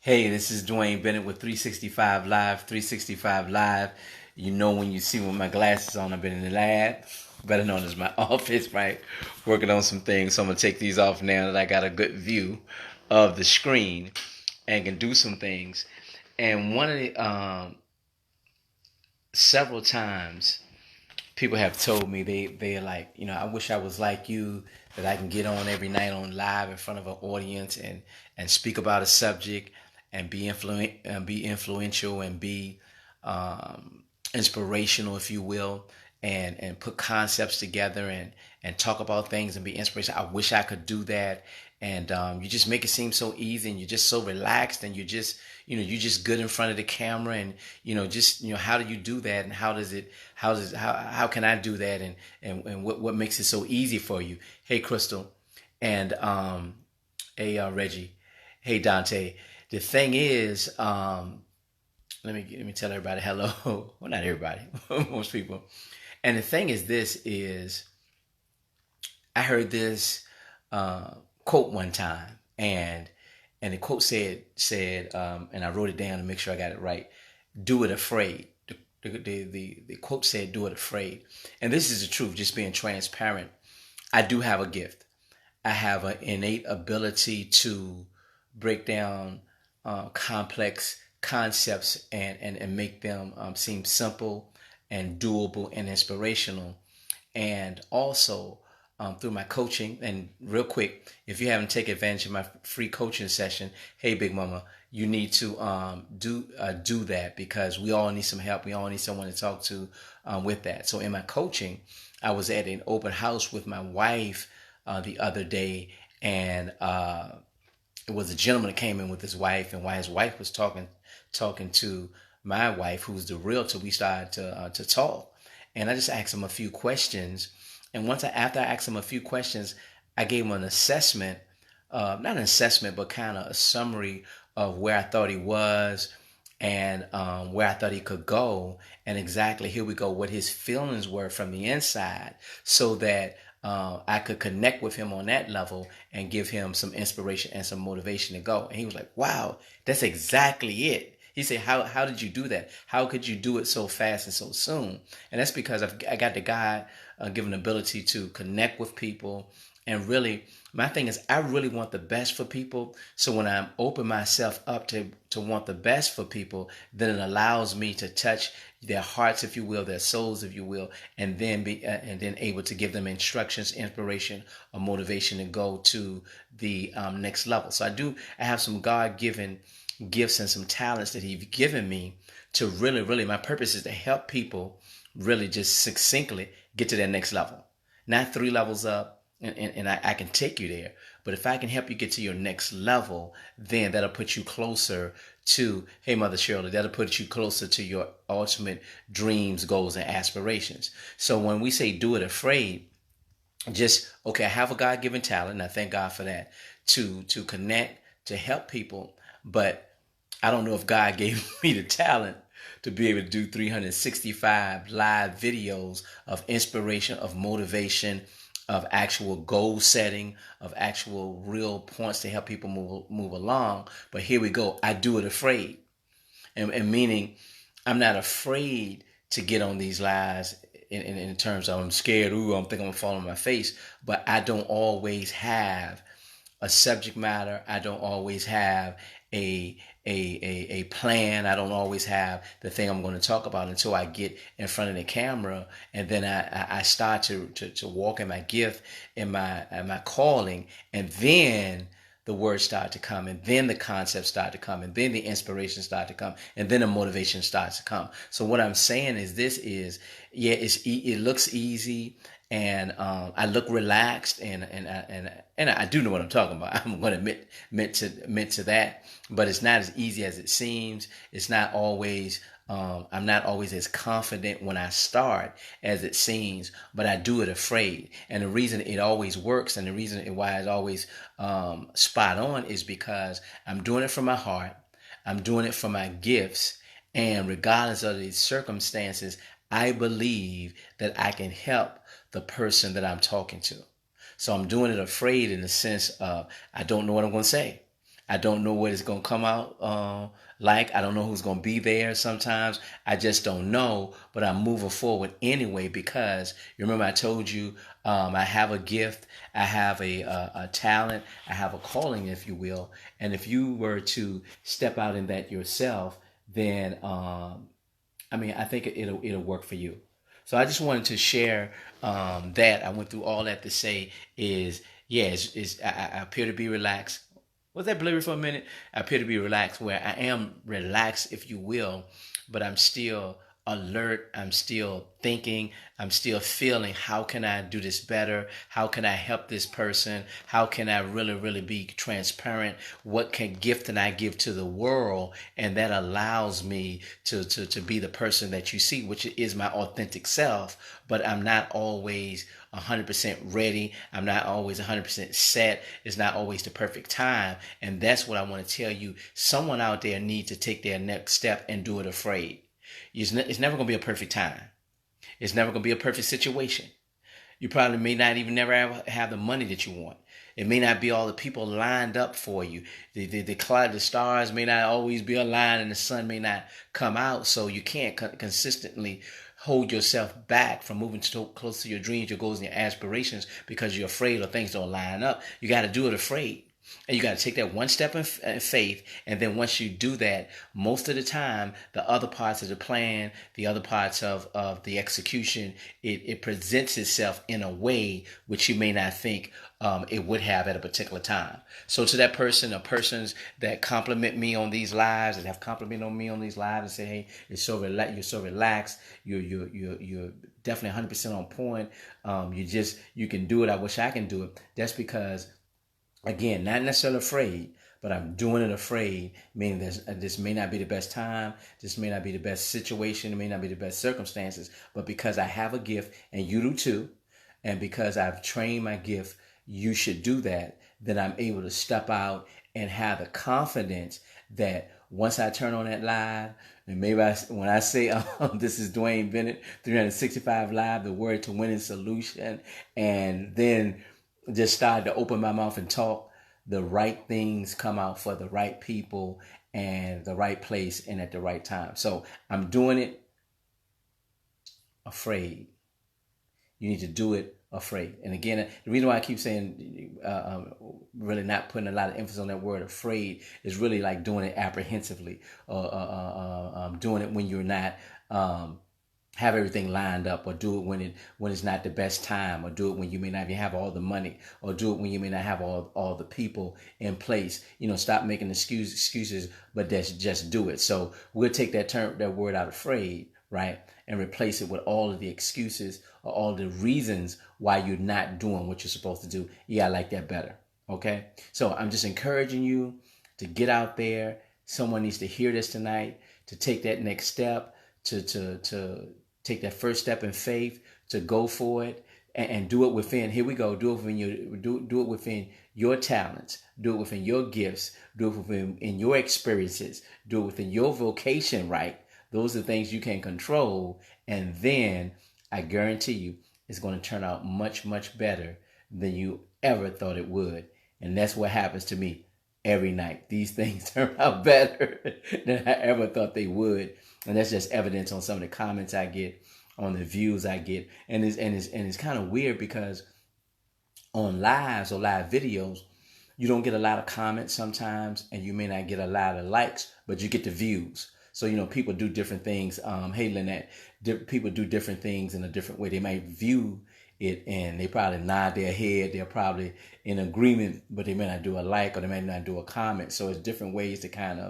Hey, this is Dwayne Bennett with 365 Live. 365 Live. You know when you see with my glasses on, I've been in the lab, better known as my office, right? Working on some things. So I'm gonna take these off now that I got a good view of the screen and can do some things. And one of the several times people have told me they're like, I wish I was like you, that I can get on every night on live in front of an audience and speak about a subject and be influential and be inspirational, if you will, and put concepts together and talk about things and be inspirational. I wish I could do that. And you just make it seem so easy, and you're just so relaxed, and you're just good in front of the camera, and how do you do that, and how can I do that, and what makes it so easy for you? Hey, Crystal, and hey, Reggie, hey, Dante. The thing is, let me tell everybody hello. Well, not everybody, most people. And the thing is, this is I heard this quote one time, and the quote said, and I wrote it down to make sure I got it right. Do it afraid. The quote said, "Do it afraid," and this is the truth. Just being transparent. I do have a gift. I have an innate ability to break down complex concepts and make them seem simple and doable and inspirational. And also through my coaching, and real quick, if you haven't taken advantage of my free coaching session, hey, Big Mama, you need to do that, because we all need some help. We all need someone to talk to with that. So in my coaching, I was at an open house with my wife the other day, and it was a gentleman that came in with his wife, and while his wife was talking to my wife, who's the realtor, we started to talk, and I just asked him a few questions, and after I asked him a few questions, I gave him an assessment, not an assessment, but kind of a summary of where I thought he was, and where I thought he could go, and exactly, here we go, what his feelings were from the inside, so that I could connect with him on that level and give him some inspiration and some motivation to go. And he was like, "Wow, that's exactly it." He said, "How did you do that? How could you do it so fast and so soon?" And that's because I got the God given ability to connect with people, and really, my thing is, I really want the best for people. So when I open myself up to want the best for people, then it allows me to touch their hearts, if you will, their souls, if you will, and then able to give them instructions, inspiration, or motivation to go to the next level. So I have some God given gifts and some talents that He's given me to really, my purpose is to help people really just succinctly get to their next level. Not three levels up, and I can take you there. But if I can help you get to your next level, then that'll put you closer to, hey, Mother Shirley, that'll put you closer to your ultimate dreams, goals, and aspirations. So when we say do it afraid, just, okay, I have a God given talent, and I thank God for that, to connect, to help people, but I don't know if God gave me the talent to be able to do 365 live videos of inspiration, of motivation, of actual goal setting, of actual real points to help people move along. But here we go. I do it afraid, and meaning I'm not afraid to get on these lives in terms of I'm scared. Ooh, I'm thinking I'm gonna fall on my face. But I don't always have a subject matter. I don't always have a a plan. I don't always have the thing I'm going to talk about until I get in front of the camera, and then I start to walk in my gift, in my calling, and then the words start to come, and then the concepts start to come, and then the inspiration start to come, and then the motivation starts to come. So what I'm saying is, yeah, it looks easy, and I look relaxed, and I do know what I'm talking about. I'm going to admit to that, but it's not as easy as it seems. It's not always. I'm not always as confident when I start as it seems, but I do it afraid. And the reason it always works, and the reason why it's always spot on, is because I'm doing it from my heart. I'm doing it for my gifts, and regardless of the circumstances, I believe that I can help the person that I'm talking to. So I'm doing it afraid in the sense of I don't know what I'm going to say. I don't know what it's going to come out like. I don't know who's going to be there sometimes. I just don't know, but I'm moving forward anyway because you remember I told you I have a gift, I have a talent, I have a calling, if you will. And if you were to step out in that yourself, then I mean, I think it'll work for you. So I just wanted to share that. I went through all that to say is yeah, I appear to be relaxed. Was that blurry for a minute? I appear to be relaxed, where I am relaxed, if you will, but I'm still alert. I'm still thinking. I'm still feeling. How can I do this better? How can I help this person? How can I really, really be transparent? What can gift can I give to the world? And that allows me to be the person that you see, which is my authentic self. But I'm not always 100% ready. I'm not always 100% set. It's not always the perfect time. And that's what I want to tell you. Someone out there needs to take their next step and do it afraid. It's never going to be a perfect time. It's never going to be a perfect situation. You probably may not even never have the money that you want. It may not be all the people lined up for you. The stars may not always be aligned and the sun may not come out. So you can't consistently hold yourself back from moving so close to your dreams, your goals, and your aspirations because you're afraid or things don't line up. You got to do it afraid. And you got to take that one step in faith. And then once you do that, most of the time, the other parts of the plan, the other parts of the execution, it presents itself in a way which you may not think it would have at a particular time. So to that person or persons that compliment me on these lives, that have complimented on me on these lives and say, hey, you're so relaxed. You're definitely 100% on point. You can do it. I wish I can do it. That's because, again, not necessarily afraid, but I'm doing it afraid, meaning this may not be the best time, this may not be the best situation, it may not be the best circumstances, but because I have a gift and you do too, and because I've trained my gift, you should do that, then I'm able to step out and have the confidence that once I turn on that live, and maybe when I say this is Dwayne Bennett, 365 Live, the word to winning solution, and then just started to open my mouth and talk, the right things come out for the right people and the right place and at the right time. So I'm doing it afraid. You need to do it afraid. And again, the reason why I keep saying really not putting a lot of emphasis on that word afraid is really like doing it apprehensively, or doing it when you're not have everything lined up, or do it when it's not the best time, or do it when you may not even have all the money, or do it when you may not have all the people in place. Stop making excuses, but just do it. So we'll take that word out, afraid, right, and replace it with all of the excuses or all the reasons why you're not doing what you're supposed to do. Yeah, I like that better. Okay, so I'm just encouraging you to get out there. Someone needs to hear this tonight, to take that next step, to take that first step in faith, to go for it, and do it within. Here we go. Do it within your talents. Do it within your gifts. Do it within in your experiences. Do it within your vocation. Right. Those are things you can control, and then I guarantee you, it's going to turn out much, much better than you ever thought it would. And that's what happens to me every night. These things turn out better than I ever thought they would. And that's just evidence on some of the comments I get, on the views I get. And it's kind of weird because on lives or live videos, you don't get a lot of comments sometimes, and you may not get a lot of likes, but you get the views. So, people do different things. Hey, Lynette, people do different things in a different way. They might view it and they probably nod their head. They're probably in agreement, but they may not do a like, or they may not do a comment. So it's different ways to kind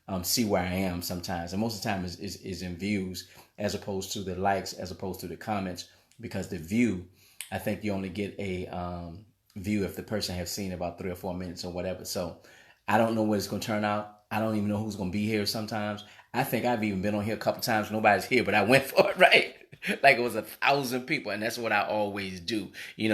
of see where I am sometimes. And most of the time is in views as opposed to the likes, as opposed to the comments, because the view, I think you only get a view if the person has seen about 3 or 4 minutes or whatever. So I don't know what it's going to turn out. I don't even know who's going to be here sometimes. I think I've even been on here a couple times. Nobody's here, but I went for it, right? like it was 1,000 people, and that's what I always do.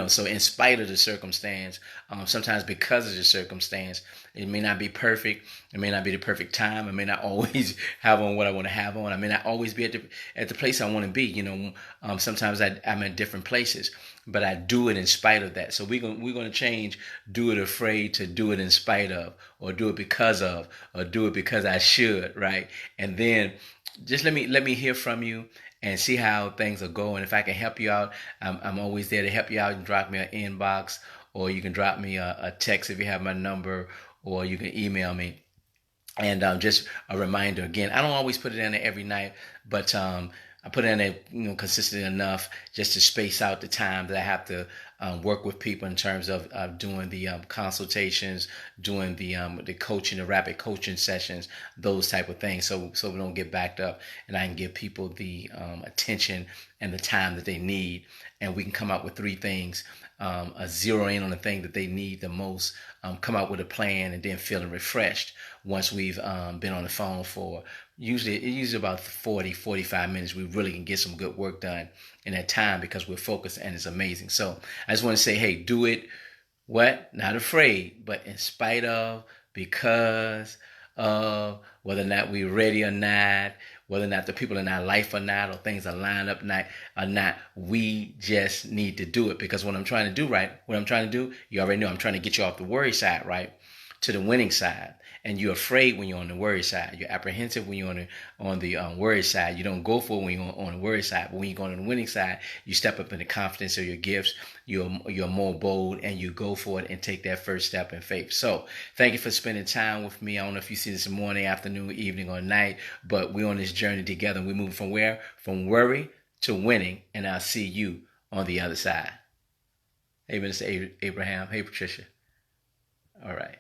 So in spite of the circumstance, sometimes because of the circumstance, it may not be perfect. It may not be the perfect time. I may not always have on what I want to have on. I may not always be at the place I want to be. Sometimes I'm at different places, but I do it in spite of that. So we're gonna change do it afraid to do it in spite of, or do it because of, or do it because I should, right? And then just let me hear from you and see how things are going. If I can help you out, I'm always there to help you out. You can drop me an inbox, or you can drop me a text if you have my number, or you can email me. And just a reminder again, I don't always put it in there every night, but I put it in there, consistent enough just to space out the time that I have to work with people in terms of doing the consultations, doing the coaching, the rapid coaching sessions, those type of things. So we don't get backed up, and I can give people the attention and the time that they need, and we can come up with three things. Zero in on the thing that they need the most, come out with a plan, and then feeling refreshed once we've been on the phone for usually about 40-45 minutes. We really can get some good work done in that time because we're focused, and it's amazing. So I just want to say, hey, do it. What? Not afraid, but in spite of, because of, whether or not we're ready or not, whether or not the people in our life or not, or things are lined up or not, we just need to do it. Because what I'm trying to do, right? What I'm trying to do, you already know, I'm trying to get you off the worry side, right? To the winning side. And you're afraid when you're on the worry side. You're apprehensive when you're on the worry side. You don't go for it when you're on the worry side. But when you're going on the winning side, you step up in the confidence of your gifts. You're more bold, and you go for it and take that first step in faith. So thank you for spending time with me. I don't know if you see this morning, afternoon, evening, or night, but we're on this journey together. We move from where? From worry to winning. And I'll see you on the other side. Hey, Mr. Abraham. Hey, Patricia. All right.